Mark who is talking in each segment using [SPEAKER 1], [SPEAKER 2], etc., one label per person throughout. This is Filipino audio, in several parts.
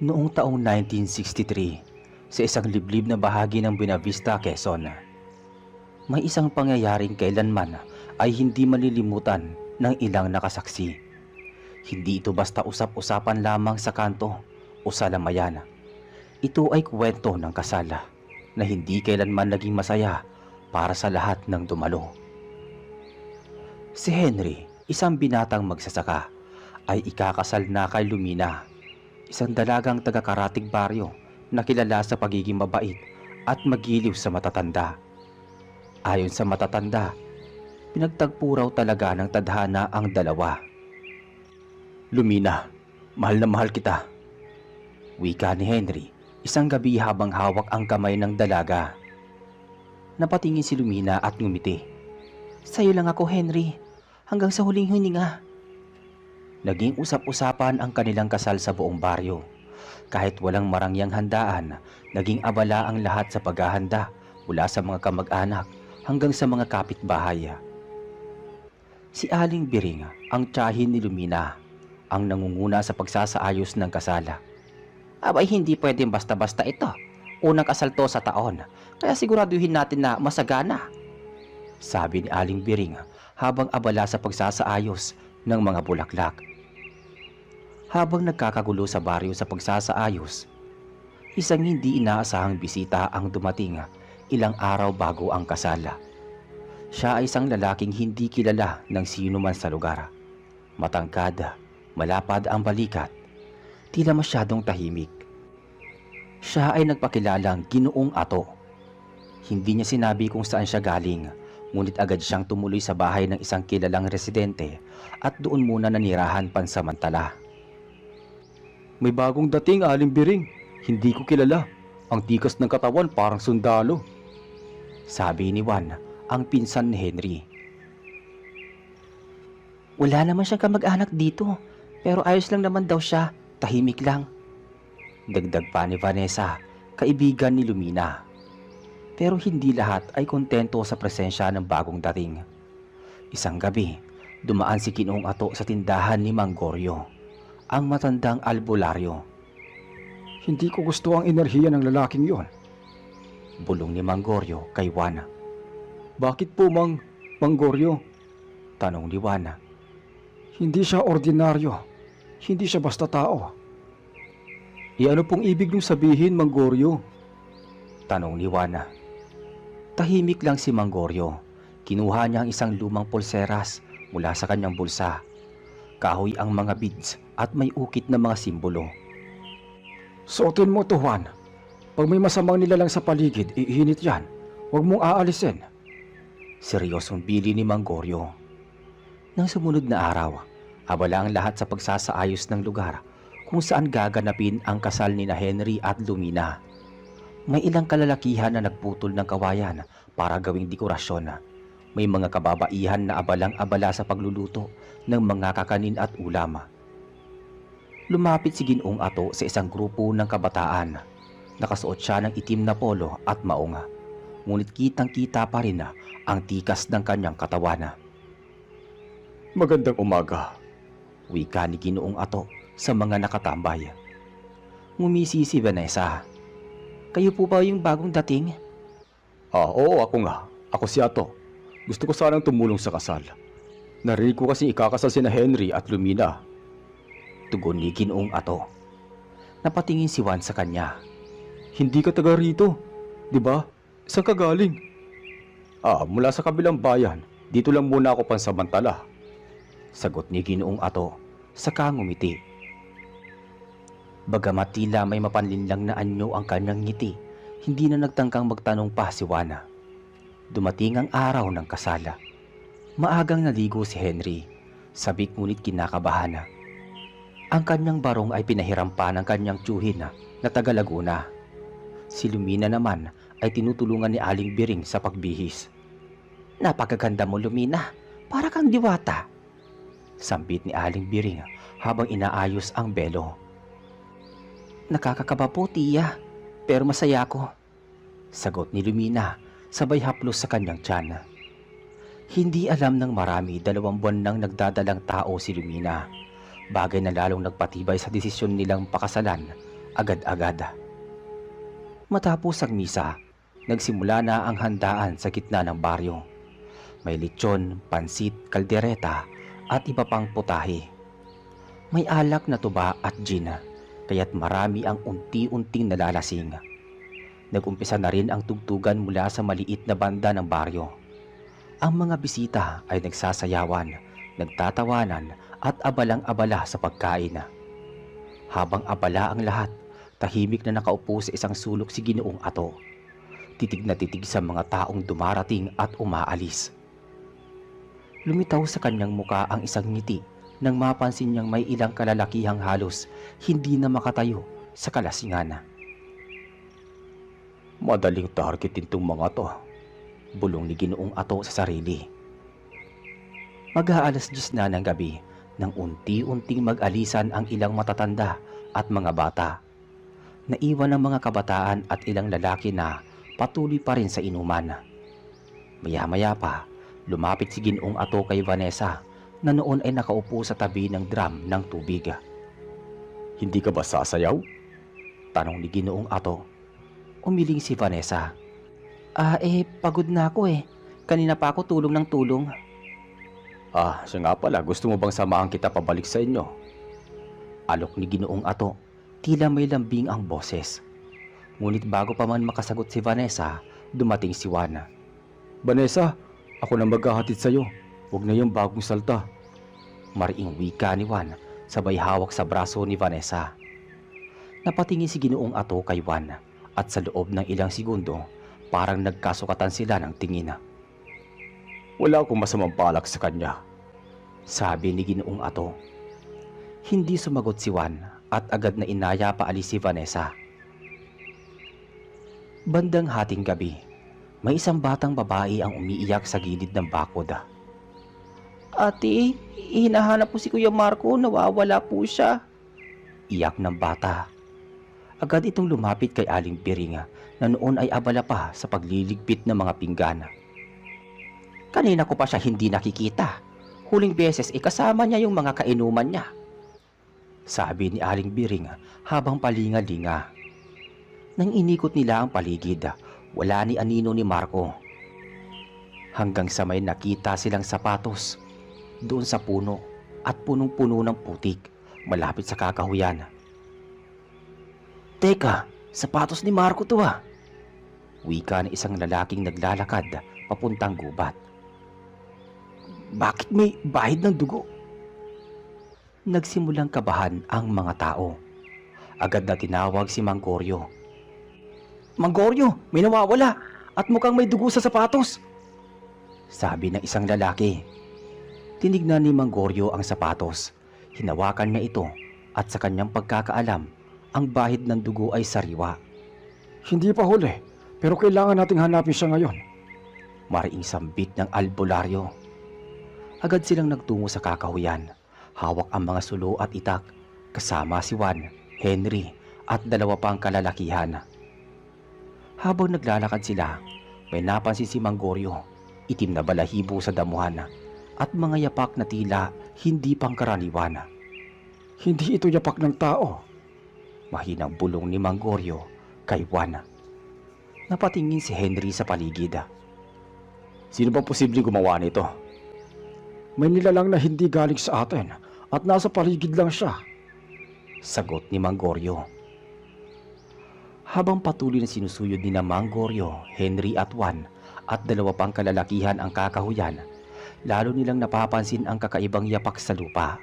[SPEAKER 1] Noong taong 1963, sa isang liblib na bahagi ng Buenavista, Quezon, may isang pangyayaring kailanman ay hindi malilimutan ng ilang nakasaksi. Hindi ito basta usap-usapan lamang sa kanto o sa lamayan. Ito ay kwento ng kasal na hindi kailanman naging masaya para sa lahat ng dumalo. Si Henry, isang binatang magsasaka, ay ikakasal na kay Lumina, isang dalagang taga-Karatig Baryo na kilala sa pagiging mabait at magiliw sa matatanda. Ayon sa matatanda, pinagtagpo raw talaga ng tadhana ang dalawa. "Lumina, mahal na mahal kita," wika ni Henry isang gabi habang hawak ang kamay ng dalaga. Napatingin si Lumina at ngumiti. "Sa'yo lang ako, Henry, hanggang sa huling hininga." Naging usap-usapan ang kanilang kasal sa buong baryo. Kahit walang marangyang handaan, naging abala ang lahat sa paghahanda mula sa mga kamag-anak hanggang sa mga kapitbahay. Si Aling Biring, ang tiyahin ni Lumina, ang nangunguna sa pagsasaayos ng kasala. "Abay, hindi pwedeng basta-basta ito. Unang kasal to sa taon, kaya siguraduhin natin na masagana," sabi ni Aling Biring habang abala sa pagsasaayos ng mga bulaklak. Habang nagkakagulo sa baryo sa pagsasaayos, isang hindi inaasahang bisita ang dumating ilang araw bago ang kasal. Siya ay isang lalaking hindi kilala ng sino man sa lugar. Matangkad, malapad ang balikat, tila masyadong tahimik. Siya ay nagpakilalang Ginoong Ato. Hindi niya sinabi kung saan siya galing, ngunit agad siyang tumuloy sa bahay ng isang kilalang residente at doon muna nanirahan pansamantala. "May bagong dating, Aling Biring. Hindi ko kilala. Ang tikas ng katawan parang sundalo," sabi ni Juan, ang pinsan ni Henry. "Wala naman siyang kamag-anak dito, pero ayos lang naman daw siya, tahimik lang," dagdag pa ni Vanessa, kaibigan ni Lumina. Pero hindi lahat ay kontento sa presensya ng bagong dating. Isang gabi, dumaan si Ginoong Ato sa tindahan ni Mang Goryo, ang matandang albularyo.
[SPEAKER 2] Hindi ko gusto ang enerhiya ng lalaking yon.
[SPEAKER 1] Bulong ni Mang Goryo kay Juan.
[SPEAKER 2] Bakit po, Mang Goryo?
[SPEAKER 1] Tanong ni Juan.
[SPEAKER 2] Hindi siya ordinaryo. Hindi siya basta tao. Ano pong ibig niyong sabihin, Mang Goryo?
[SPEAKER 1] Tanong ni Juan. Tahimik lang si Mang Goryo. Kinuha niya ang isang lumang pulseras mula sa kanyang bulsa. Kahoy ang mga beads at may ukit na mga simbolo.
[SPEAKER 2] "Suotin mo to, Juan. Pag may masamang nilalang sa paligid, iinit yan. Huwag mong aalisin."
[SPEAKER 1] Seryosong bili ni Mang Goryo. Nang sumunod na araw, abala ang lahat sa pagsasaayos ng lugar kung saan gaganapin ang kasal ni na Henry at Lumina. May ilang kalalakihan na nagputol ng kawayan para gawing dekorasyon. May mga kababaihan na abalang-abala sa pagluluto ng mga kakanin at ulam. Lumapit si Ginoong Ato sa isang grupo ng kabataan. Nakasuot siya ng itim na polo at maong, ngunit kitang-kita pa rin ang tikas ng kanyang katawan.
[SPEAKER 2] "Magandang umaga,"
[SPEAKER 1] wika ni Ginoong Ato sa mga nakatambay. Ngumisi si Vanessa. "Kayo po ba yung bagong dating?"
[SPEAKER 2] Oo, ako nga. Ako si Ato. Gusto ko sanang tumulong sa kasal. Narinig ko kasi ikakasal sina Henry at Lumina.
[SPEAKER 1] Tugon ni Ginoong Ato. Napatingin si Juan sa kanya.
[SPEAKER 2] "Hindi ka taga rito, di ba? Saan ka galing?" Mula sa kabilang bayan. Dito lang muna ako pansamantala,"
[SPEAKER 1] sagot ni Ginoong Ato, saka ngumiti. Bagamat tila may mapanlinlang na anyo ang kanyang ngiti, hindi na nagtangkang magtanong pa si Juan. Dumating ang araw ng kasala. Maagang naligo si Henry, sabik ngunit kinakabahan. Ang kanyang barong ay pinahiram pa ng kanyang tiyuhin na taga Laguna. Si Lumina naman ay tinutulungan ni Aling Biring sa pagbihis. "Napakaganda mo, Lumina. Para kang diwata," sambit ni Aling Biring habang inaayos ang belo. "Nakakakaba po, tiya, pero masaya ako," sagot ni Lumina, sabay haplos sa kanyang tiyan. Hindi alam ng marami, 2 buwan nang nagdadalang tao si Lumina. Bagay na lalong nagpatibay sa desisyon nilang pakasalan agad-agad. Matapos ang misa, nagsimula na ang handaan sa gitna ng baryo. May lechon, pansit, kaldereta at iba pang putahe. May alak na tuba at gin, kaya't marami ang unti-unting nalalasing. Nag-umpisa na rin ang tugtugan mula sa maliit na banda ng baryo. Ang mga bisita ay nagsasayawan, nagtatawanan at abalang-abala sa pagkain. Habang abala ang lahat, tahimik na nakaupo sa isang sulok si Ginoong Ato. Titig na titig sa mga taong dumarating at umaalis. Lumitaw sa kanyang muka ang isang ngiti nang mapansin niyang may ilang kalalakihang halos hindi na makatayo sa kalasingan.
[SPEAKER 2] Madaling targetin tong mga to.
[SPEAKER 1] Bulong ni Ginoong Ato sa sarili. Mag-aalas 10 na ng gabi nang unti-unting mag-alisan ang ilang matatanda at mga bata. Naiwan ang mga kabataan at ilang lalaki na patuloy pa rin sa inuman. Maya-maya pa, lumapit si Ginoong Ato kay Vanessa na noon ay nakaupo sa tabi ng drum ng tubig.
[SPEAKER 2] Hindi ka ba sasayaw?
[SPEAKER 1] Tanong ni Ginoong Ato. Umiling si Vanessa. Pagod na ako eh. Kanina pa ako tulong ng tulong.
[SPEAKER 2] Siya nga pala, gusto mo bang samahan kita pabalik sa inyo?
[SPEAKER 1] Alok ni Ginoong Ato, tila may lambing ang boses. Ngunit bago pa man makasagot si Vanessa, dumating si Juan.
[SPEAKER 2] Vanessa, ako na maghahatid sa'yo. Huwag na yung bagong salta.
[SPEAKER 1] Mariing wika ni Juan, sabay hawak sa braso ni Vanessa. Napatingin si Ginoong Ato kay Juan at sa loob ng ilang segundo, parang nagkasukatan sila ng tingin.
[SPEAKER 2] Wala akong masamang balak sa kanya,
[SPEAKER 1] sabi ni Ginoong Ato. Hindi sumagot si Juan at agad na inaya paalis si Vanessa. Bandang hating gabi, may isang batang babae ang umiiyak sa gilid ng bakod. Ate, hinahanap po si Kuya Marco, nawawala po siya. Iyak ng bata. Agad itong lumapit kay Aling Piring na noon ay abala pa sa pagliligpit ng mga pinggan. Kanina ko pa siya hindi nakikita. Huling beses kasama niya yung mga kainuman niya, sabi ni Aling Biring habang palinga-linga. Nang inikot nila ang paligid, wala ni anino ni Marco. Hanggang sa may nakita silang sapatos doon sa puno at punong-puno ng putik malapit sa kakahuyan. Teka, sapatos ni Marco to ah. Wika ng isang lalaking naglalakad papuntang gubat. Bakit may bahid ng dugo? Nagsimulang kabahan ang mga tao. Agad na tinawag si Mang Goryo. Mang Goryo, may nawawala at mukhang may dugo sa sapatos, sabi ng isang lalaki. Tinignan ni Mang Goryo ang sapatos. Hinawakan niya ito at sa kanyang pagkakaalam, ang bahid ng dugo ay sariwa.
[SPEAKER 2] Hindi pa huli, pero kailangan nating hanapin siya ngayon.
[SPEAKER 1] Mariing sambit ng albularyo. Agad silang nagtungo sa kakahuyan. Hawak ang mga sulo at itak, kasama si Juan, Henry at dalawa pang kalalakihan. Habang naglalakad sila, may napansin si Mang Goryo, itim na balahibo sa damuhan at mga yapak na tila hindi pangkaraniwan.
[SPEAKER 2] Hindi ito yapak ng tao,
[SPEAKER 1] mahinang bulong ni Mang Goryo kay Juan. Napatingin si Henry sa paligid.
[SPEAKER 2] Sino ba posibleng gumawa nito? May nilalang na hindi galing sa atin at nasa paligid lang siya,
[SPEAKER 1] sagot ni Mang Goryo. Habang patuloy na sinusuyod ni Mang Goryo, Henry at Juan at dalawa pang kalalakihan ang kakahuyan, lalo nilang napapansin ang kakaibang yapak sa lupa.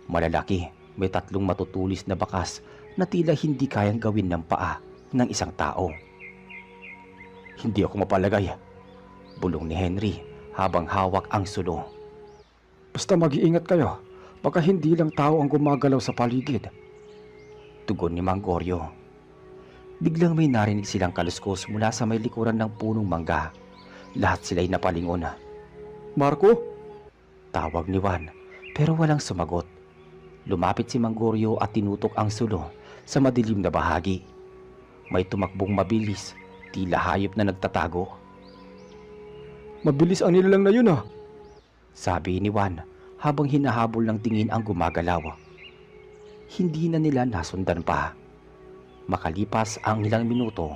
[SPEAKER 1] Malalaki, may tatlong matutulis na bakas na tila hindi kayang gawin ng paa ng isang tao. Hindi ako mapalagay, bulong ni Henry habang hawak ang sulo.
[SPEAKER 2] Basta mag-iingat kayo, baka hindi lang tao ang gumagalaw sa paligid,
[SPEAKER 1] tugon ni Mang Goryo. Biglang may narinig silang kaluskos mula sa may likuran ng punong mangga. Lahat sila'y napalingon.
[SPEAKER 2] Marco?
[SPEAKER 1] Tawag ni Juan, pero walang sumagot. Lumapit si Mang Goryo at tinutok ang sulo sa madilim na bahagi. May tumakbong mabilis, tila hayop na nagtatago.
[SPEAKER 2] Mabilis ang nilalang na yun ah,
[SPEAKER 1] sabi ni Juan habang hinahabol ng tingin ang gumagalaw. Hindi na nila nasundan pa. Makalipas ang ilang minuto,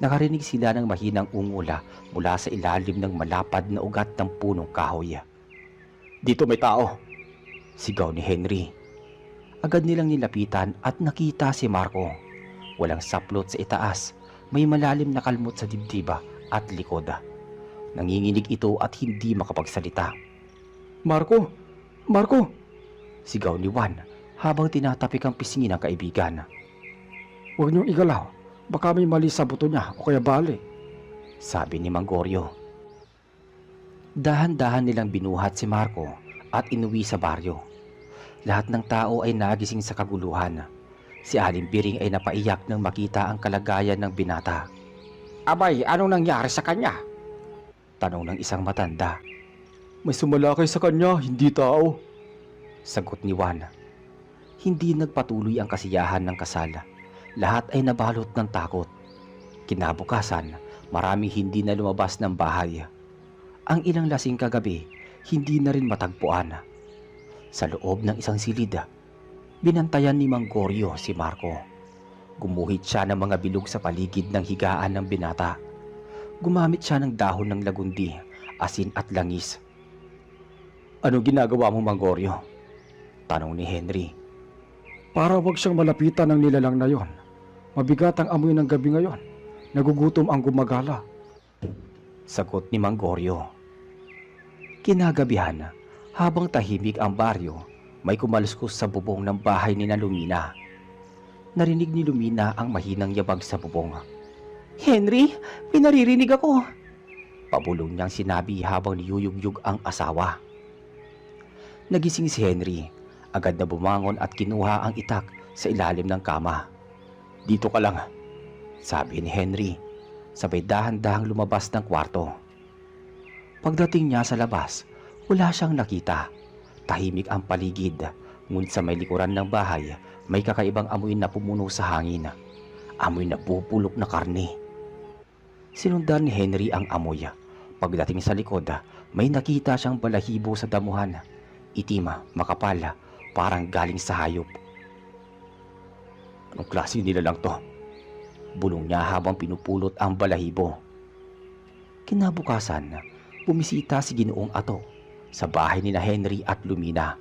[SPEAKER 1] nakarinig sila ng mahinang ungula mula sa ilalim ng malapad na ugat ng punong kahoy.
[SPEAKER 2] Dito may tao!
[SPEAKER 1] Sigaw ni Henry. Agad nilang nilapitan at nakita si Marco. Walang saplot sa itaas, may malalim na kalmot sa dibdiba at likod. Nanginginig ito at hindi makapagsalita.
[SPEAKER 2] Marco! Marco!
[SPEAKER 1] Sigaw ni Juan habang tinatapik ang pisngi ng kaibigan.
[SPEAKER 2] Huwag niyong igalaw. Baka may mali sa buto niya o kaya bali.
[SPEAKER 1] Sabi ni Manggorio. Dahan-dahan nilang binuhat si Marco at inuwi sa baryo. Lahat ng tao ay nagising sa kaguluhan. Si Aling Biring ay napaiyak nang makita ang kalagayan ng binata.
[SPEAKER 2] Abay, anong nangyari sa kanya?
[SPEAKER 1] Tanong ng isang matanda.
[SPEAKER 2] May sumalakay sa kanya, hindi tao.
[SPEAKER 1] Sagot ni Juan. Hindi nagpatuloy ang kasiyahan ng kasal. Lahat ay nabalot ng takot. Kinabukasan, maraming hindi na lumabas ng bahay. Ang ilang lasing kagabi, hindi na rin matagpuan. Sa loob ng isang silid, binantayan ni Manggorio si Marco. Gumuhit siya ng mga bilog sa paligid ng higaan ng binata. Gumamit siya ng dahon ng lagundi, asin at langis.
[SPEAKER 2] Anong ginagawa mo, Manggorio?
[SPEAKER 1] Tanong ni Henry.
[SPEAKER 2] Para wag siyang malapitan ng nilalang na yon. Mabigat ang amoy ng gabi ngayon. Nagugutom ang gumagala.
[SPEAKER 1] Sagot ni Manggorio. Kinagabihan, habang tahimik ang baryo, may kumaluskos sa bubong ng bahay ni Lumina. Narinig ni Lumina ang mahinang yabag sa bubong. Henry, pinaririnig ako. Pabulong niyang sinabi habang niyuyugyug ang asawa. Nagising si Henry. Agad na bumangon at kinuha ang itak sa ilalim ng kama. Dito ka lang, sabi ni Henry. Sabay dahan-dahang lumabas ng kwarto. Pagdating niya sa labas, wala siyang nakita. Tahimik ang paligid, ngunit sa may likuran ng bahay, may kakaibang amoy na pumuno sa hangin. Amoy na pupulok na karne. Sinundan ni Henry ang amoy. Pagdating sa likod, may nakita siyang balahibo sa damuhan. Itim, makapal, parang galing sa hayop. Anong klase nila lang to? Bulong niya habang pinupulot ang balahibo. Kinabukasan, bumisita si Ginoong Ato sa bahay ni na Henry at Lumina.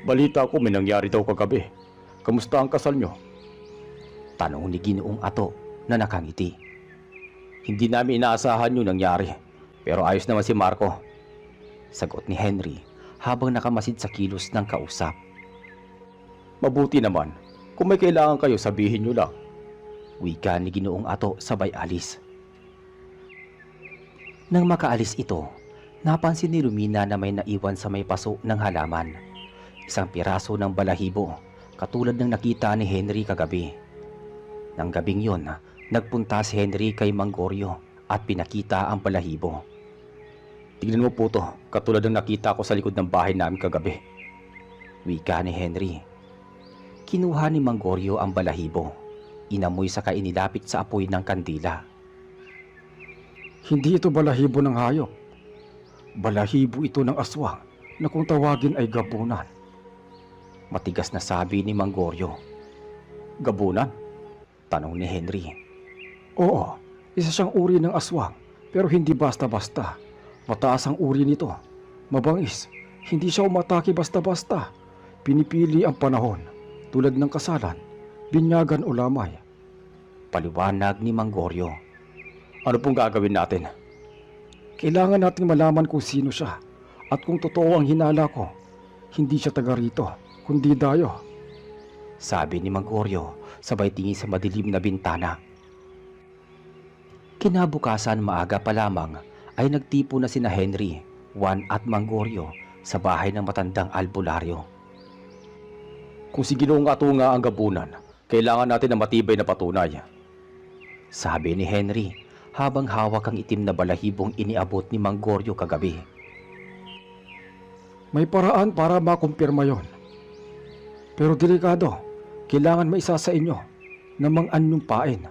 [SPEAKER 2] Balita ko may nangyari daw kagabi. Kamusta ang kasal niyo?
[SPEAKER 1] Tanong ni Ginoong Ato na nakangiti.
[SPEAKER 2] Hindi namin inaasahan yung nangyari. Pero ayos naman si Marco.
[SPEAKER 1] Sagot ni Henry habang nakamasid sa kilos ng kausap.
[SPEAKER 2] Mabuti naman. Kung may kailangan kayo, sabihin niyo lang.
[SPEAKER 1] Wika ni Ginoong Ato sabay alis. Nang makaalis ito, napansin ni Lumina na may naiwan sa may paso ng halaman. Isang piraso ng balahibo, katulad ng nakita ni Henry kagabi. Nang gabing yon, nagpunta si Henry kay Manggorio at pinakita ang balahibo.
[SPEAKER 2] Tignan mo po to, katulad ng nakita ko sa likod ng bahay namin kagabi.
[SPEAKER 1] Wika ni Henry. Kinuha ni Manggorio ang balahibo. Inamoy saka inilapit sa apoy ng kandila.
[SPEAKER 2] Hindi ito balahibo ng hayop. Balahibo ito ng aswang na kung tawagin ay gabunan.
[SPEAKER 1] Matigas na sabi ni Manggorio.
[SPEAKER 2] Gabunan?
[SPEAKER 1] Tanong ni Henry.
[SPEAKER 2] Oo, isa siyang uri ng aswang pero hindi basta-basta. Mataas ang uri nito. Mabangis. Hindi siya umatake basta-basta. Pinipili ang panahon tulad ng kasalan, binyagan o lamay.
[SPEAKER 1] Paliwanag ni Manggorio.
[SPEAKER 2] Ano pong gagawin natin? Kailangan nating malaman kung sino siya at kung totoo ang hinala ko. Hindi siya taga rito, kundi dayo.
[SPEAKER 1] Sabi ni Manggorio sabay tingin sa madilim na bintana. Kinabukasan maaga pa lamang ay nagtipo na sina Henry, Juan at Manggorio sa bahay ng matandang albularyo.
[SPEAKER 2] Kung si Ginoong Ato nga ang gabunan, kailangan natin ng matibay na patunay.
[SPEAKER 1] Sabi ni Henry habang hawak ang itim na balahibong iniabot ni Manggorio kagabi.
[SPEAKER 2] May paraan para makumpirma yon. Pero delikado, kailangan maisa sa inyo na mang-anyumpain.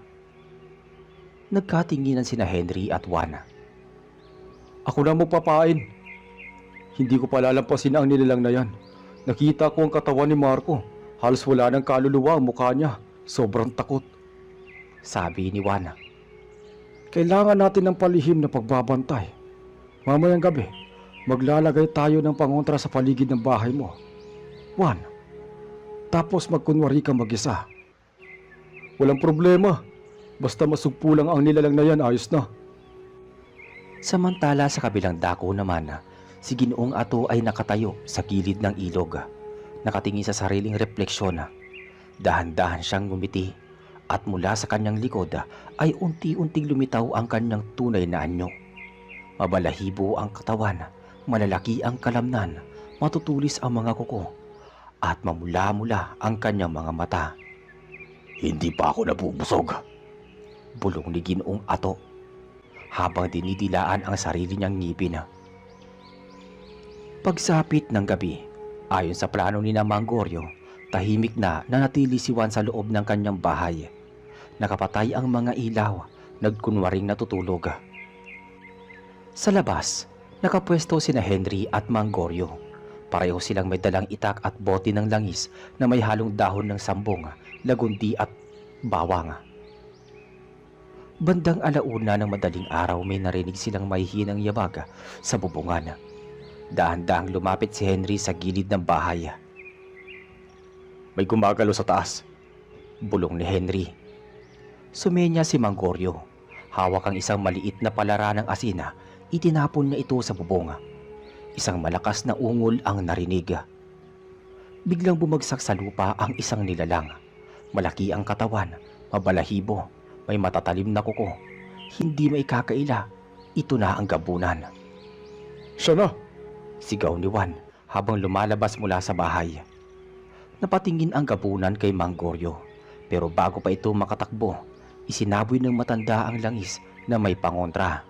[SPEAKER 1] Nagkatinginan sina Henry at Juan.
[SPEAKER 2] Ako na magpapain. Hindi ko palalampasin ang nilalang na yan. Nakita ko ang katawan ni Marco. Halos wala ng kaluluwa ang mukha niya. Sobrang takot.
[SPEAKER 1] Sabi ni Juan.
[SPEAKER 2] Kailangan natin ng palihim na pagbabantay. Mamayang gabi, maglalagay tayo ng pangontra sa paligid ng bahay mo. Juan, tapos magkunwari ka mag-isa. Walang problema. Basta masugpo lang ang nilalang na yan, ayos na.
[SPEAKER 1] Samantala sa kabilang dako naman, si Ginoong Ato ay nakatayo sa gilid ng ilog. Nakatingin sa sariling refleksyon. Dahan-dahan siyang ngumiti at mula sa kanyang likod ay unti-unting lumitaw ang kanyang tunay na anyo. Mabalahibo ang katawan, malalaki ang kalamnan, matutulis ang mga kuko at mamula-mula ang kanyang mga mata. Hindi pa ako nabubusog, bulong ni Ginoong Ato habang dinidilaan ang sarili niyang ngipin. Pagsapit ng gabi, ayon sa plano ni Mang Goryo, tahimik na nanatili si Juan sa loob ng kanyang bahay. Nakapatay ang mga ilaw, nagkunwaring natutulog. Sa labas, nakapwesto sina Henry at Mang Goryo. Pareho silang may dalang itak at bote ng langis na may halong dahon ng sambong, lagundi at bawang. Bandang alauna ng madaling araw may narinig silang mahihinang yabag sa bubungan. Dahan-dahang lumapit si Henry sa gilid ng bahay. May gumagalo sa taas, bulong ni Henry. Sumenya si Mang Goryo. Hawak ang isang maliit na palara ng asina, itinapon niya ito sa bubong. Isang malakas na ungol ang narinig. Biglang bumagsak sa lupa ang isang nilalang. Malaki ang katawan, mabalahibo, may matatalim na kuko. Hindi maikakaila, ito na ang gabunan.
[SPEAKER 2] Siya na!
[SPEAKER 1] Sigaw ni Juan habang lumalabas mula sa bahay. Napatingin ang gabunan kay Mang Goryo, pero bago pa ito makatakbo, isinaboy ng matanda ang langis na may pangontra.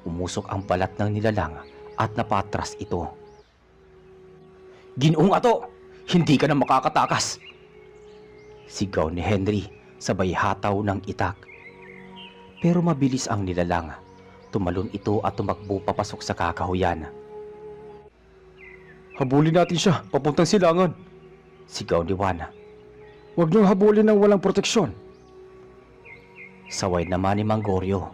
[SPEAKER 1] Umusok ang balat ng nilalang at napatras ito. Ginoong Ato, hindi ka na makakatakas! Sigaw ni Henry sabay hataw ng itak. Pero mabilis ang nilalang. Tumalon ito at tumakbo papasok sa kakahuyan.
[SPEAKER 2] Habulin natin siya, papuntang silangan.
[SPEAKER 1] Sigaw ni Juan.
[SPEAKER 2] Huwag niyong habulin ng walang proteksyon.
[SPEAKER 1] Saway naman ni Mang Goryo.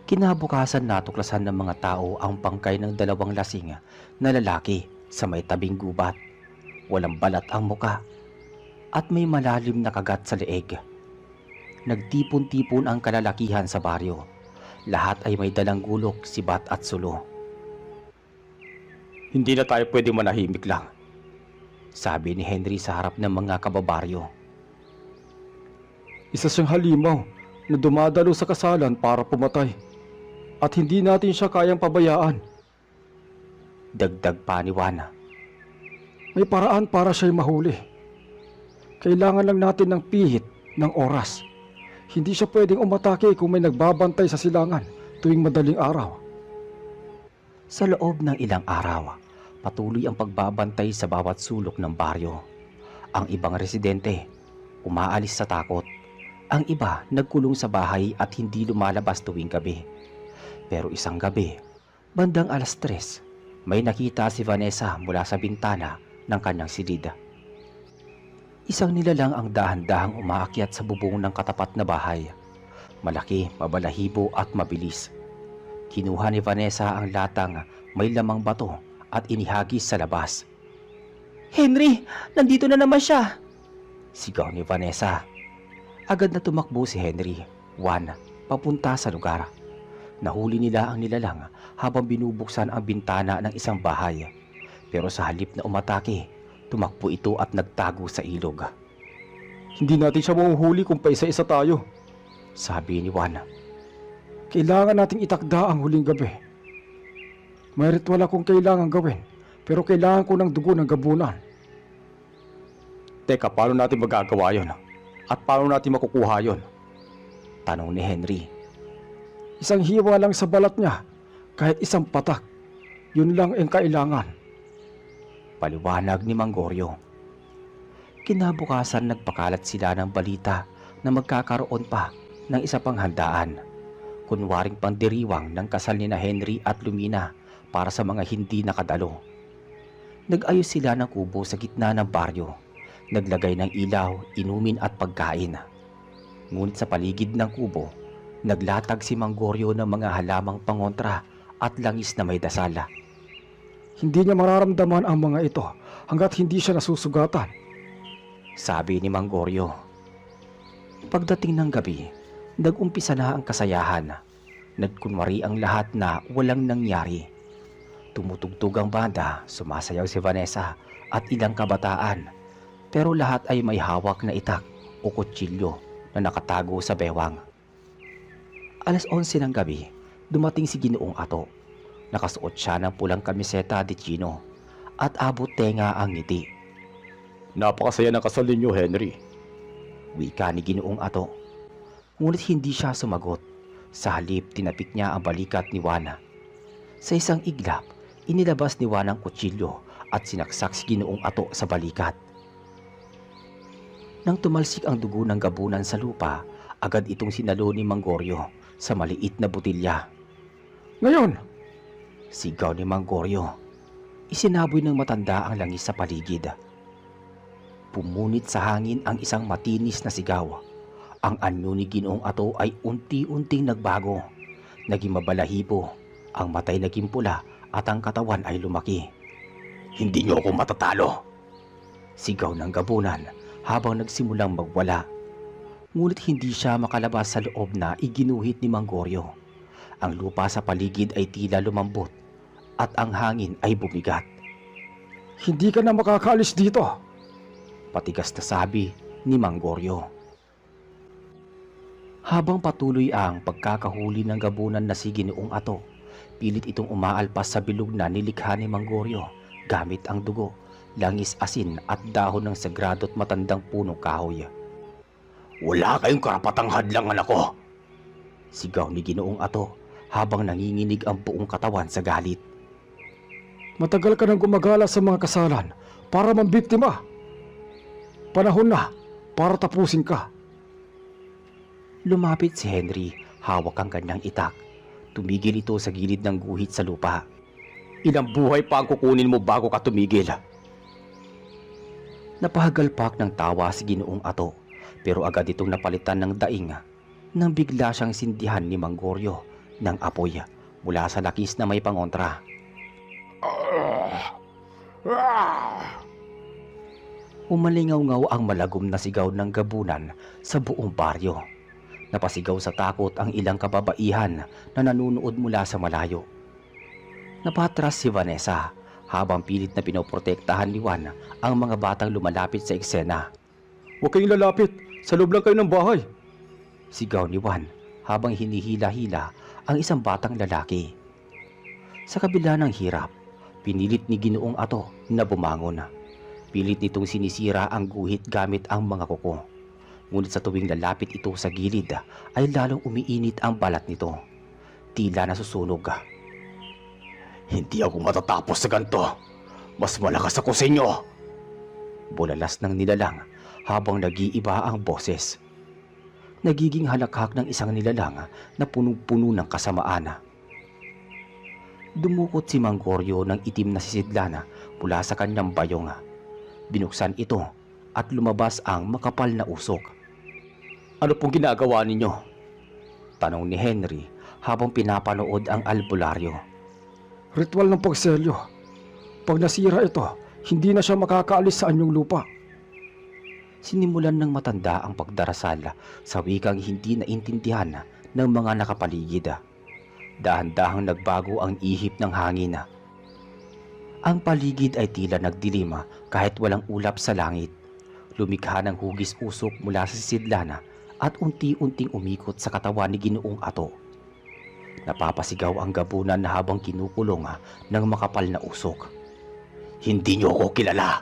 [SPEAKER 1] Kinabukasan natuklasan ng mga tao ang bangkay ng dalawang lasing na lalaki sa may tabing gubat. Walang balat ang muka at may malalim na kagat sa leeg. Nagtipon-tipon ang kalalakihan sa baryo. Lahat ay may dalang gulok, sibat at sulo. Hindi na tayo pwede manahimik lang, sabi ni Henry sa harap ng mga kababaryo.
[SPEAKER 2] Isa siyang halimaw na dumadalo sa kasalan para pumatay. At hindi natin siya kayang pabayaan.
[SPEAKER 1] Dagdag pa ni Juan.
[SPEAKER 2] May paraan para siya'y mahuli. Kailangan lang natin ng pihit, ng oras. Hindi siya pwedeng umatake kung may nagbabantay sa silangan tuwing madaling araw.
[SPEAKER 1] Sa loob ng ilang araw, patuloy ang pagbabantay sa bawat sulok ng baryo. Ang ibang residente, umaalis sa takot. Ang iba nagkulong sa bahay at hindi lumalabas tuwing gabi. Pero isang gabi, bandang 3:00, may nakita si Vanessa mula sa bintana ng kanyang silid. Isang nilalang ang dahan-dahang umaakyat sa bubong ng katapat na bahay. Malaki, mabalahibo at mabilis. Kinuha ni Vanessa ang latang may lamang bato at inihagis sa labas. Henry, nandito na naman siya! Sigaw ni Vanessa. Agad na tumakbo si Henry, Juan, papunta sa lugar. Nahuli nila ang nilalang habang binubuksan ang bintana ng isang bahay. Pero sa halip na umatake, tumakbo ito at nagtago sa ilog.
[SPEAKER 2] Hindi natin siya mahuhuli kung paisa-isa tayo,
[SPEAKER 1] sabi ni Juan.
[SPEAKER 2] Kailangan nating itakda ang huling gabi. May ritual akong kailangan gawin, pero kailangan ko ng dugo ng gabunan.
[SPEAKER 1] Teka, paano natin magagawa yon? At paano natin makukuha yon? Tanong ni Henry.
[SPEAKER 2] Isang hiwa lang sa balat niya, kahit isang patak. Yun lang ang kailangan.
[SPEAKER 1] Paliwanag ni Mang Goryo. Kinabukasan nagpakalat sila ng balita na magkakaroon pa ng isa pang handaan. Kunwaring pandiriwang ng kasal ni na Henry at Lumina para sa mga hindi nakadalo. Nag-ayos sila ng kubo sa gitna ng baryo. naglagay ng ilaw, inumin at pagkain. Ngunit sa paligid ng kubo, naglatag si Mang Goryo ng mga halamang pangontra at langis na may dasal.
[SPEAKER 2] Hindi niya mararamdaman ang mga ito hanggat hindi siya nasusugatan.
[SPEAKER 1] Sabi ni Mang Goryo. Pagdating ng gabi, nag-umpisa na ang kasayahan. Nagkunwari ang lahat na walang nangyari. Tumutugtog ang banda, sumasayaw si Vanessa at ilang kabataan. Pero lahat ay may hawak na itak o kutsilyo na nakatago sa bewang. Alas 11 ng gabi, dumating si Ginoong Ato. Nakasuot siya ng pulang kamiseta de chino at abot tenga ang ngiti.
[SPEAKER 2] Napakasaya ng kasal ninyo, Henry.
[SPEAKER 1] Wika ni Ginoong Ato. Ngunit hindi siya sumagot. Sa halip, tinapik niya ang balikat ni Juana. Sa isang iglap, inilabas ni Juana ang kutsilyo at sinaksak si Ginoong Ato sa balikat. Nang tumalsik ang dugo ng gabunan sa lupa, agad itong sinalo ni Mang Goryo sa maliit na butilya.
[SPEAKER 2] Ngayon,
[SPEAKER 1] Sigaw ni Mang Goryo. Isinaboy ng matanda ang langis sa paligid. Pumunit sa hangin ang isang matinis na sigaw. Ang anyo ni Ginoong Ato ay unti-unting nagbago. Naging mabalahibo, ang matay naging pula at ang katawan ay lumaki. Hindi niyo ako matatalo! Sigaw ng gabunan habang nagsimulang magwala. Ngunit hindi siya makalabas sa loob na iginuhit ni Mang Goryo. Ang lupa sa paligid ay tila lumambot at ang hangin ay bumigat.
[SPEAKER 2] hindi ka na makakaalis dito.
[SPEAKER 1] Patigas na sabi ni Mang Goryo. Habang patuloy ang pagkakahuli ng gabunan na si Ginoong Ato, pilit itong umaalpas sa bilog na nilikha ni Mang Goryo gamit ang dugo, langis, asin at dahon ng sagrado't matandang punong kahoy. Wala kayong karapatang hadlangan ako! Sigaw ni Ginoong Ato habang nanginginig ang buong katawan sa galit.
[SPEAKER 2] Matagal ka nang gumagala sa mga kasalan para mambiktima. Panahon na para tapusin ka.
[SPEAKER 1] Lumapit si Henry, hawak ang kanyang itak. Tumigil ito sa gilid ng guhit sa lupa. Ilang buhay pa ang kukunin mo bago ka tumigil? Napahagalpak ng tawa si Ginoong Ato, pero agad itong napalitan ng daing nang bigla siyang sindihan ni Mang Goryo ng apoy mula sa lakis na may pangontra. Umalingaw-ngaw ang malagom na sigaw ng gabunan sa buong baryo. Napasigaw sa takot ang ilang kababaihan na nanunood mula sa malayo. Napatras si Vanessa habang pilit na pinoprotektahan ni Juan ang mga batang lumalapit sa eksena.
[SPEAKER 2] Huwag kayong lalapit. Sa loob lang kayo ng bahay.
[SPEAKER 1] Sigaw ni Juan habang hinihila-hila ang isang batang lalaki. Sa kabila ng hirap, pinilit ni Ginoong Ato na bumangon. Pilit nitong sinisira ang guhit gamit ang mga kuko. Ngunit sa tuwing lalapit ito sa gilid ay lalong umiinit ang balat nito. Tila nasusunog. Hindi ako matatapos sa ganito. Mas malakas ako sa inyo! Bulalas ng nilalang habang nag-iiba ang boses. Nagiging halakhak ng isang nilalang na punong-puno ng kasamaan. Dumukot si Mang Goryo ng itim na sisidlana mula sa kanyang bayong. Binuksan ito at lumabas ang makapal na usok. Ano pong ginagawa ninyo? Tanong ni Henry habang pinapanood ang albularyo.
[SPEAKER 2] Ritual ng pagselyo. Pag nasira ito, hindi na siya makakaalis sa anyong lupa.
[SPEAKER 1] Sinimulan ng matanda ang pagdarasal sa wikang hindi naintindihan ng mga nakapaligid. Dahan-dahang nagbago ang ihip ng hangin. Ang paligid ay tila nagdilim kahit walang ulap sa langit. Lumikha ng hugis usok mula sa sisidlana at unti-unting umikot sa katawan ni Ginoong Ato. Napapasigaw ang gabunan na habang kinukulong ng makapal na usok. Hindi niyo ako kilala.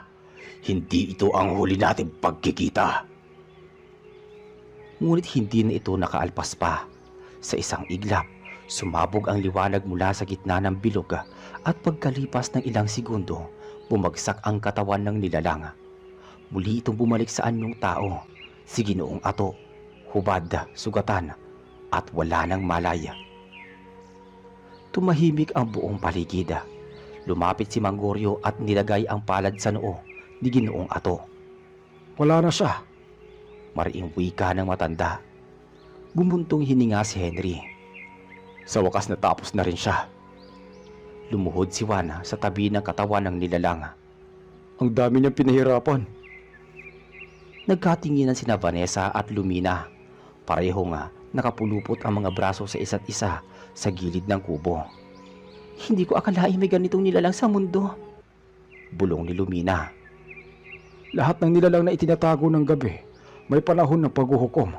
[SPEAKER 1] Hindi ito ang huli nating pagkikita. Ngunit hindi na ito nakaalpas pa. Sa isang iglap, sumabog ang liwanag mula sa gitna ng bilog at pagkalipas ng ilang segundo, bumagsak ang katawan ng nilalang. Muli itong bumalik sa anyong tao, si Ginoong Ato, hubad, sugatan, at wala ng malay. Tumahimik ang buong paligid. Lumapit si Mang Goryo at nilagay ang palad sa noo ni Ginoong Ato.
[SPEAKER 2] Wala na siya.
[SPEAKER 1] Mariing wika ng matanda. Bumuntong hininga si Henry. Sa wakas natapos na rin siya. Lumuhod si Juan sa tabi ng katawan ng nilalang.
[SPEAKER 2] Ang dami niyang pinahirapan.
[SPEAKER 1] Nagkatinginan sina Vanessa at Lumina. Parehong nakapulupot ang mga braso sa isa't isa sa gilid ng kubo. Hindi ko akalain may ganitong nilalang sa mundo. Bulong ni Lumina.
[SPEAKER 2] Lahat ng nilalang na itinatago ng gabi, may panahon ng paghuhukom.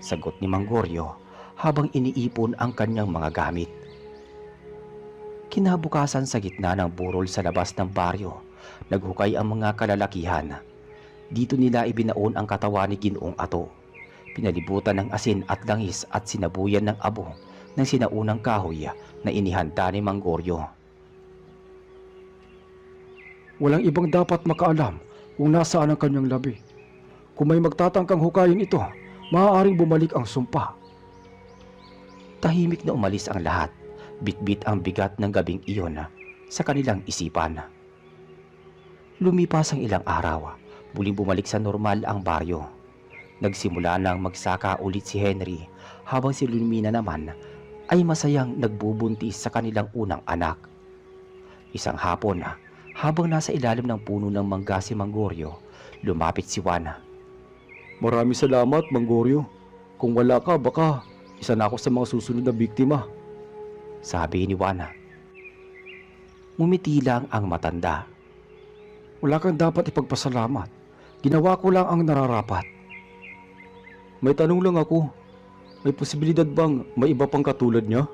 [SPEAKER 1] Sagot ni Mang Goryo habang iniipon ang kanyang mga gamit. Kinabukasan sa gitna ng burol sa labas ng baryo, naghukay ang mga kalalakihan. Dito nila ibinaon ang katawan ni Ginoong Ato. Pinalibutan ng asin at langis at sinabuyan ng abo ng sinaunang kahoy na inihanda ni Mang Goryo.
[SPEAKER 2] Walang ibang dapat makaalam kung nasaan ang kanyang labi. Kung may magtatangkang hukayin ito, maaaring bumalik ang sumpa.
[SPEAKER 1] Tahimik na umalis ang lahat. Bitbit ang bigat ng gabing iyon sa kanilang isipan. Lumipas ang ilang araw, muling bumalik sa normal ang baryo. Nagsimula nang magsaka ulit si Henry habang si Lumina naman ay masayang nagbubuntis sa kanilang unang anak. Isang hapon, habang nasa ilalim ng puno ng mangga si Mang Goryo, lumapit si Juan.
[SPEAKER 2] Maraming salamat, Mang Goryo. Kung wala ka, baka isa na ako sa mga susunod na biktima.
[SPEAKER 1] Sabi ni Juan. Ngumiti lang ang matanda.
[SPEAKER 2] Wala kang dapat ipagpasalamat. Ginawa ko lang ang nararapat. May tanong lang ako. May posibilidad bang may iba pang katulad niya?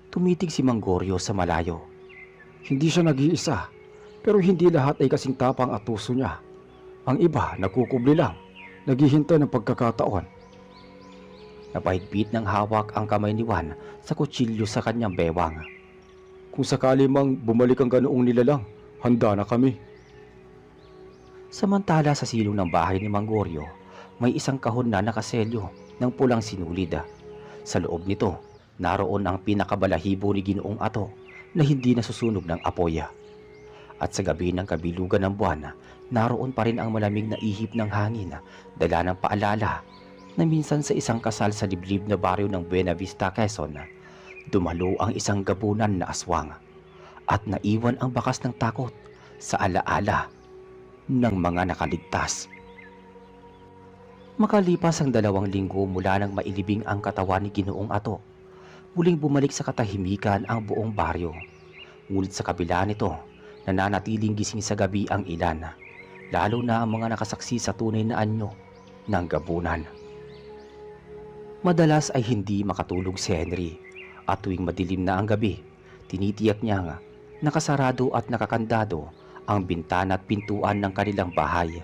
[SPEAKER 1] Tumitig si Mang Goryo sa malayo.
[SPEAKER 2] Hindi siya nag-iisa, pero hindi lahat ay kasing tapang at puso niya. Ang iba nagkukubli lang, naghihintay ng pagkakataon.
[SPEAKER 1] Napahigpit ng hawak ang kamay ni Juan sa kutsilyo sa kanyang bewang.
[SPEAKER 2] Kung sakali mang bumalik ang ganoong nilalang, handa na kami.
[SPEAKER 1] Samantala sa silong ng bahay ni Mang Goryo, may isang kahon na nakaselyo ng pulang sinulid. Sa loob nito, naroon ang pinakabalahibo ni Ginoong Ato na hindi nasusunog ng apoy. At sa gabi ng kabilugan ng buwan, naroon pa rin ang malamig na ihip ng hangin, dala ng paalala na minsan sa isang kasal sa liblib na baryo ng Buena Vista, Quezon, dumalo ang isang gabunan na aswang at naiwan ang bakas ng takot sa alaala ng mga nakaligtas. Makalipas ang 2 linggo mula nang mailibing ang katawan ni Ginoong Ato, muling bumalik sa katahimikan ang buong baryo. Ngunit sa kabila nito, nananatiling gising sa gabi ang ilan, lalo na ang mga nakasaksi sa tunay na anyo ng gabunan. Madalas ay hindi makatulog si Henry at tuwing madilim na ang gabi, tinitiyak niya nga nakasarado at nakakandado ang bintana at pintuan ng kanilang bahay.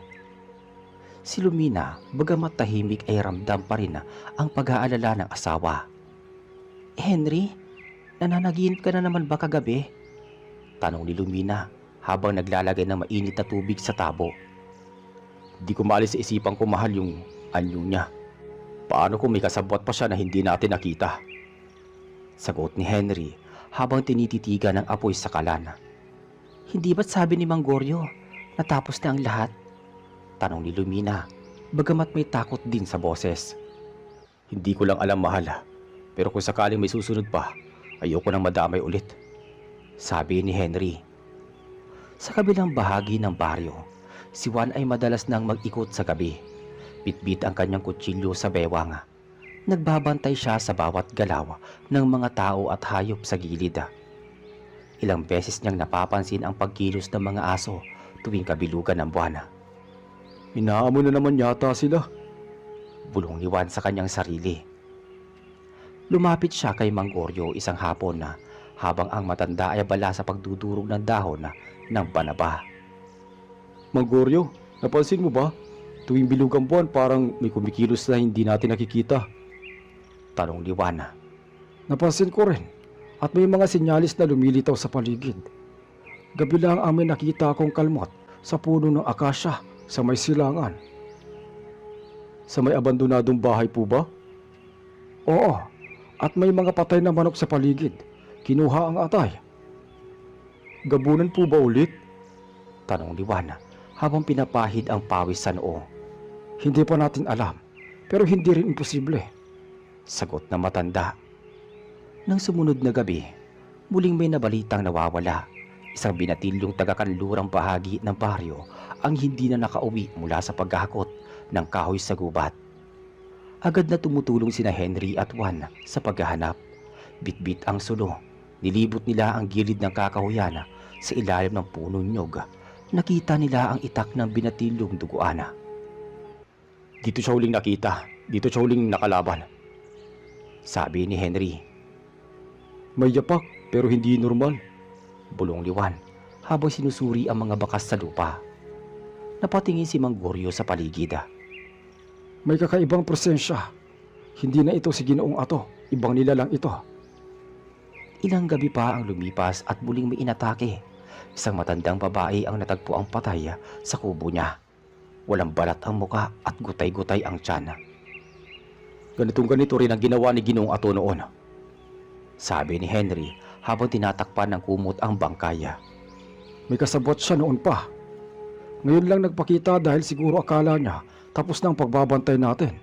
[SPEAKER 1] Si Lumina, bagamat tahimik ay ramdam pa rin ang pag-aalala ng asawa. Henry, nananaginip ka na naman ba kagabi? Tanong ni Lumina habang naglalagay ng mainit na tubig sa tabo. Di ko maalis sa isipan ko mahal yung anyo niya. Paano kung may kasabwat pa siya na hindi natin nakita? Sagot ni Henry habang tinititigan ng apoy sa kalan. Hindi ba't sabi ni Mang Goryo, natapos na ang lahat? Tanong ni Lumina, bagamat may takot din sa boses. Hindi ko lang alam mahal, pero kung sakaling may susunod pa, ayoko nang madamay ulit. Sabi ni Henry. Sa kabilang bahagi ng baryo, si Juan ay madalas nang mag-ikot sa gabi. Bitbit ang kanyang kutsilyo sa bewang. Nagbabantay siya sa bawat galaw ng mga tao at hayop sa gilid. Ilang beses niyang napapansin ang pagkilos ng mga aso tuwing kabilugan ng buwan.
[SPEAKER 2] Inaamo na naman yata sila.
[SPEAKER 1] Bulong ni Juan sa kanyang sarili. Lumapit siya kay Mang Goryo isang hapon na habang ang matanda ay abala sa pagdudurog ng dahon ng banaba.
[SPEAKER 2] Mang Goryo, napansin mo ba? Tuwing bilog ang buwan parang may kumikilos na hindi natin nakikita.
[SPEAKER 1] Tanong ni Juan.
[SPEAKER 2] Napansin ko rin at may mga sinyalis na lumilitaw sa paligid. Gabi lang ang may nakita akong kalmot sa puno ng akasya sa may silangan. Sa may abandonadong bahay po ba? Oo, at may mga patay na manok sa paligid. Kinuha ang atay. Gabunan po ba ulit?
[SPEAKER 1] Tanong ni Juan habang pinapahid ang pawis sa noo.
[SPEAKER 2] Hindi pa natin alam, pero hindi rin imposible.
[SPEAKER 1] Sagot ng matanda. Nang sumunod na gabi, muling may nabalitang nawawala. Isang binatilyong taga-kanlurang bahagi ng baryo ang hindi na nakauwi mula sa paghahakot ng kahoy sa gubat. Agad na tumutulong sina Henry at Juan sa paghahanap. Bitbit ang sulo. Nilibot nila ang gilid ng kakahuyan sa ilalim ng punong nyog. Nakita nila ang itak ng binatilyong duguan. Dito siya huling nakita. Dito siya huling nakalaban, sabi ni Henry.
[SPEAKER 2] May yapak pero hindi normal.
[SPEAKER 1] Bulong ni Juan habang sinusuri ang mga bakas sa lupa. Napatingin si Mang Goryo sa paligid.
[SPEAKER 2] May kakaibang presensya. Hindi na ito si Ginoong Ato. Ibang nilalang ito.
[SPEAKER 1] Ilang gabi pa ang lumipas at muling may inatake. Isang matandang babae ang natagpo ang patay sa kubo niya. Walang balat ang muka at gutay-gutay ang tiyan.
[SPEAKER 2] Ganito rin ang ginawa ni Ginoong Ato noon,
[SPEAKER 1] sabi ni Henry habang tinatakpan ng kumot ang bangkaya.
[SPEAKER 2] May kasabot siya noon pa. Ngayon lang nagpakita dahil siguro akala niya tapos na ang pagbabantay natin.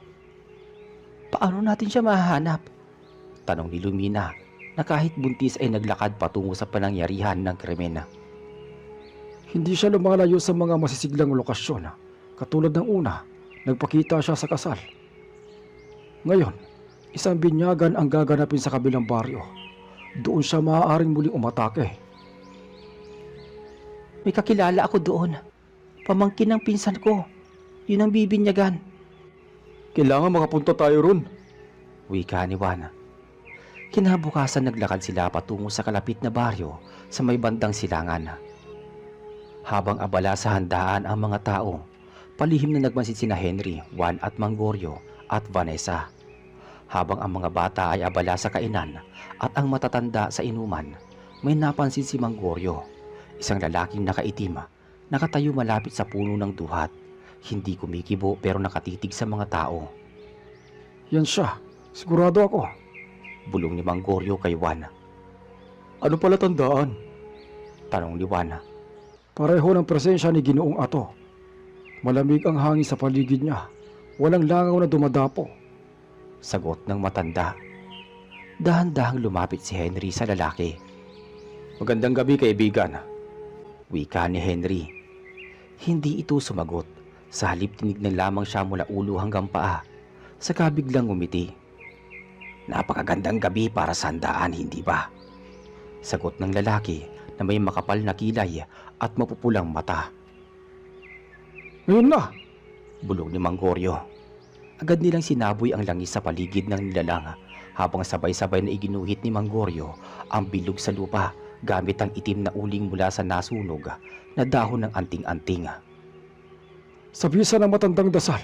[SPEAKER 1] Paano natin siya mahahanap? Tanong ni Lumina na kahit buntis ay naglakad patungo sa panangyarihan ng krimen.
[SPEAKER 2] Hindi siya lumalayo sa mga masisiglang lokasyon. Katulad ng una, nagpakita siya sa kasal. Ngayon, isang binyagan ang gaganapin sa kabilang baryo. Doon siya maaaring muling umatake.
[SPEAKER 1] May kakilala ako doon. Pamangkin ng pinsan ko. Yun ang bibinyagan.
[SPEAKER 2] Kailangan makapunta tayo ron,
[SPEAKER 1] wika ni Juan. Kinabukasan naglakad sila patungo sa kalapit na baryo sa may bandang silangan. Habang abala sa handaan ang mga tao, palihim na nagmansid sina Henry, Juan at Mang Goryo at Vanessa. Habang ang mga bata ay abala sa kainan at ang matatanda sa inuman, may napansin si Mang Goryo, isang lalaking nakaitim, nakatayo malapit sa puno ng duhat. Hindi kumikibo pero nakatitig sa mga tao.
[SPEAKER 2] Yan siya, sigurado ako,
[SPEAKER 1] bulong ni Mang Goryo kay Juan.
[SPEAKER 2] Ano pala tandaan?
[SPEAKER 1] Tanong ni Juan.
[SPEAKER 2] Pareho ng presensya ni Ginoong Ato. Malamig ang hangin sa paligid niya. Walang langaw na dumadapo.
[SPEAKER 1] Sagot ng matanda. Dahan-dahang lumapit si Henry sa lalaki.
[SPEAKER 2] Magandang gabi, kaibigan,
[SPEAKER 1] wika ni Henry. Hindi ito sumagot. Sa halip tinignan lamang siya mula ulo hanggang paa. Saka biglang ngumiti. Napakagandang gabi para sa handaan, hindi ba? Sagot ng lalaki na may makapal na kilay at mapupulang mata.
[SPEAKER 2] Ngayon na!
[SPEAKER 1] Bulong ni Mang Goryo. Agad nilang sinaboy ang langis sa paligid ng nilalang habang sabay-sabay na iginuhit ni Mang Goryo ang bilog sa lupa gamit ang itim na uling mula sa nasunog na dahon ng anting-anting.
[SPEAKER 2] Sa bisa ng matandang dasal,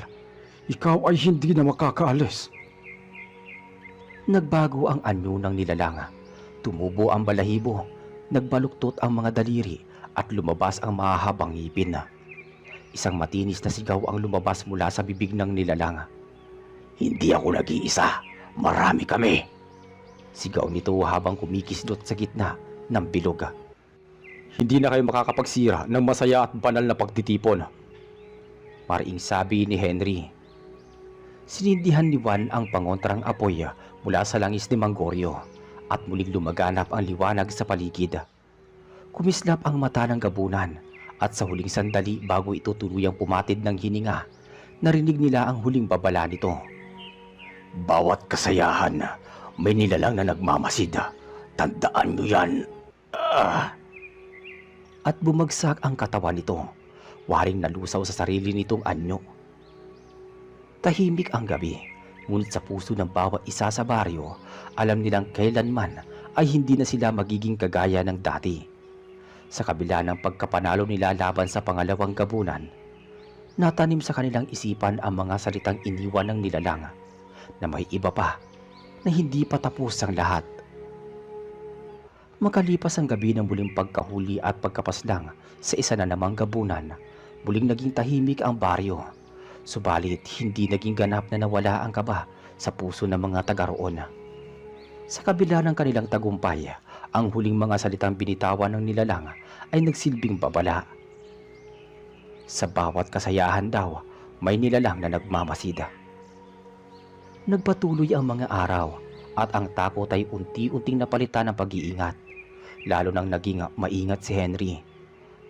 [SPEAKER 2] ikaw ay hindi na makakaalis.
[SPEAKER 1] Nagbago ang anyo ng nilalang. Tumubo ang balahibo, nagbaluktot ang mga daliri at lumabas ang mahahabang ngipin. Isang matinis na sigaw ang lumabas mula sa bibig ng nilalang. Hindi ako nag-iisa, marami kami. Sigaw nito habang kumikislot sa gitna ng bilog.
[SPEAKER 2] Hindi na kayo makakapagsira ng masaya at banal na pagtitipon,
[SPEAKER 1] mariing sabi ni Henry. Sinindihan ni Juan ang pangontrang apoy mula sa langis ni Mang Goryo at muling lumaganap ang liwanag sa paligid. Kumislap ang mata ng gabunan at sa huling sandali bago ito tuluyang pumatid ng hininga, narinig nila ang huling babala nito. Bawat kasayahan, may nilalang na nagmamasid. Tandaan niyo yan. At bumagsak ang katawan nito. Waring nalusaw sa sarili nitong anyo. Tahimik ang gabi, ngunit sa puso ng bawat isa sa baryo, alam nilang kailanman ay hindi na sila magiging kagaya ng dati. Sa kabila ng pagkapanalo nila laban sa pangalawang gabunan, natanim sa kanilang isipan ang mga salitang iniwan ng nilalang na may iba pa, na hindi pa tapos ang lahat. Makalipas ang gabi ng muling pagkahuli at pagkapaslang sa isa na namang gabunan, muling naging tahimik ang baryo. Subalit hindi naging ganap na nawala ang kaba sa puso ng mga taga-roon. Sa kabila ng kanilang tagumpay, ang huling mga salitang binitawan ng nilalang ay nagsilbing babala. Sa bawat kasayahan daw, may nilalang na nagmamasida. Nagpatuloy ang mga araw at ang takot ay unti-unting napalitan ng pag-iingat. Lalo nang naging maingat si Henry.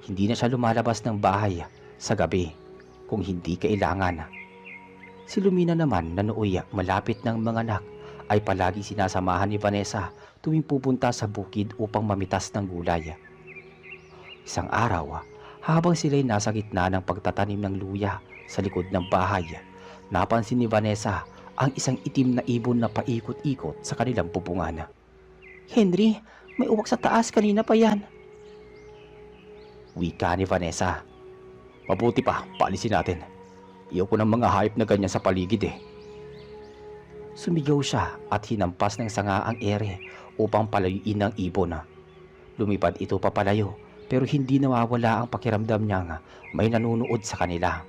[SPEAKER 1] Hindi na siya lumalabas ng bahay sa gabi kung hindi kailangan. Si Lumina naman na nooy malapit ng mga anak ay palagi sinasamahan ni Vanessa tuwing pupunta sa bukid upang mamitas ng gulay. Isang araw, habang sila'y nasa gitna ng pagtatanim ng luya sa likod ng bahay, napansin ni Vanessa ang isang itim na ibon na paikot-ikot sa kanilang pupungan. "Henry, may uwak sa taas, kanina pa yan," wika ni Vanessa. "Mabuti pa, paalisin natin. Iyaw ko ng mga hayop na ganyan sa paligid eh." Sumigaw siya at hinampas ng sanga ang ere upang palayuin ang ibon. Lumipad ito papalayo pero hindi nawawala ang pakiramdam niyang may nanunood sa kanila.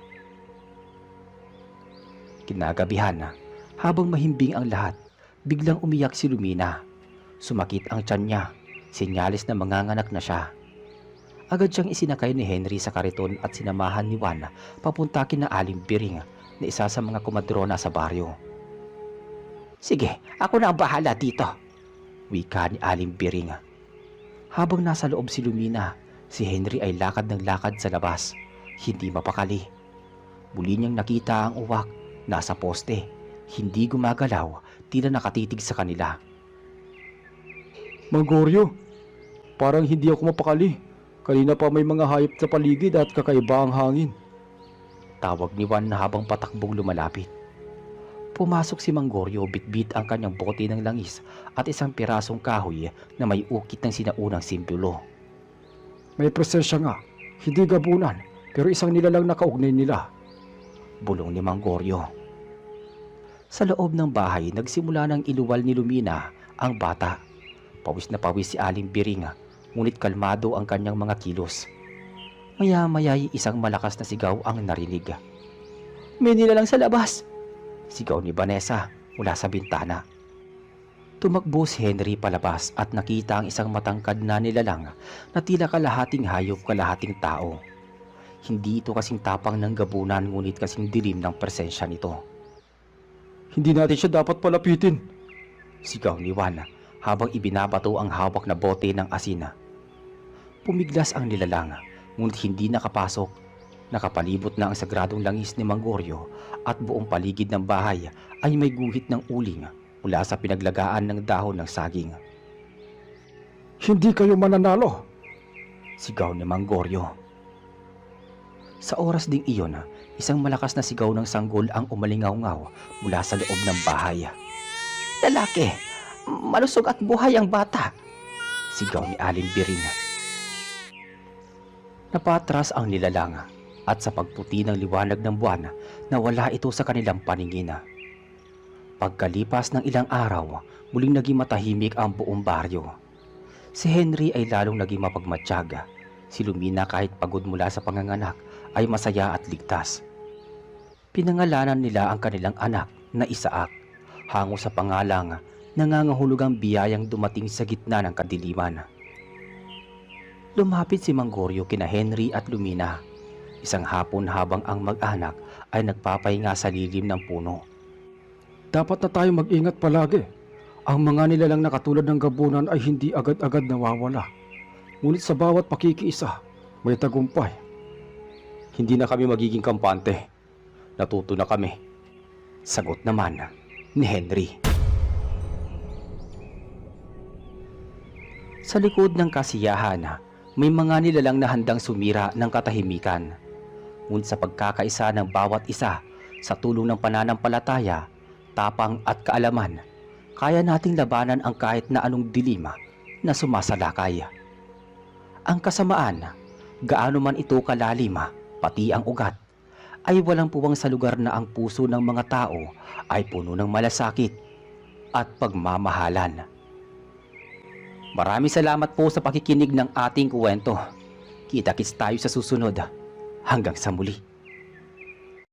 [SPEAKER 1] Kinagabihan, habang mahimbing ang lahat, biglang umiyak si Lumina. Sumakit ang tiyan niya, sinyalis na manganganak na siya. Agad siyang isinakay ni Henry sa kariton at sinamahan ni Juan papunta kina Aling Biring na isa sa mga kumadrona sa baryo. "Sige, ako na ang bahala dito," wika ni Aling Biring. Habang nasa loob si Lumina, si Henry ay lakad ng lakad sa labas, hindi mapakali. Muli niyang nakita ang uwak, nasa poste, hindi gumagalaw, tila nakatitig sa kanila.
[SPEAKER 2] Mang Goryo, parang hindi ako mapakali. Kanina pa may mga hayop sa paligid at kakaiba ang hangin.
[SPEAKER 1] Tawag ni Juan habang patakbong lumalapit. Pumasok si Mang Goryo, bitbit ang kanyang bote ng langis at isang pirasong kahoy na may ukit ng sinaunang simbolo.
[SPEAKER 2] May presensya nga, hindi gabunan, pero isang nilalang nakaugnay nila.
[SPEAKER 1] Bulong ni Mang Goryo. Sa loob ng bahay, nagsimula ng iluwal ni Lumina ang bata. Pawis na pawis si Aling Biring, ngunit kalmado ang kanyang mga kilos. Maya-maya'y isang malakas na sigaw ang narinig. "May nilalang sa labas!" sigaw ni Vanessa mula sa bintana. Tumakbo si Henry palabas at nakita ang isang matangkad na nilalang na tila kalahating hayop kalahating tao. Hindi ito kasing tapang ng gabunan ngunit kasing dilim ng presensya nito.
[SPEAKER 2] "Hindi natin siya dapat palapitin,"
[SPEAKER 1] sigaw ni Juan habang ibinabato ang hawak na bote ng asin. Pumiglas ang nilalang ngunit hindi nakapasok. Nakapalibot na ang sagradong langis ni Mang Goryo at buong paligid ng bahay ay may guhit ng uling mula sa pinaglagaan ng dahon ng saging.
[SPEAKER 2] "Hindi kayo mananalo,"
[SPEAKER 1] sigaw ni Mang Goryo. Sa oras ding iyon, isang malakas na sigaw ng sanggol ang umalingaw-ngaw mula sa loob ng bahay. "Lalaki! Malusog at buhay ang bata!" sigaw ni Aling Biring. Napatras ang nilalang at sa pagputi ng liwanag ng buwan, nawala ito sa kanilang paningin. Pagkalipas ng ilang araw, muling naging matahimik ang buong baryo. Si Henry ay lalong naging mapagmatsyag. Si Lumina kahit pagod mula sa panganganak ay masaya at ligtas. Pinangalanan nila ang kanilang anak na Isaac, hango sa pangalang nangangahulugang biyayang dumating sa gitna ng kadiliman. Lumapit si Mang Goryo kina Henry at Lumina. Isang hapon habang ang mag-anak ay nagpapahinga sa lilim ng puno.
[SPEAKER 2] "Dapat na tayo mag-ingat palagi. Ang mga nilalang na katulad ng gabunan ay hindi agad-agad nawawala. Ngunit sa bawat pakikiisa, may tagumpay."
[SPEAKER 1] "Hindi na kami magiging kampante. Natuto na kami," sagot naman ni Henry. Sa likod ng kasiyahan, may mga nilalang na handang sumira ng katahimikan. Ngunit sa pagkakaisa ng bawat isa, sa tulong ng pananampalataya, tapang at kaalaman, kaya nating labanan ang kahit na anong dilima na sumasalakay. Ang kasamaan, gaano man ito kalalim, pati ang ugat, ay walang puwang sa lugar na ang puso ng mga tao ay puno ng malasakit at pagmamahalan. Maraming salamat po sa pakikinig ng ating kwento. Kita-kits tayo sa susunod. Hanggang sa muli.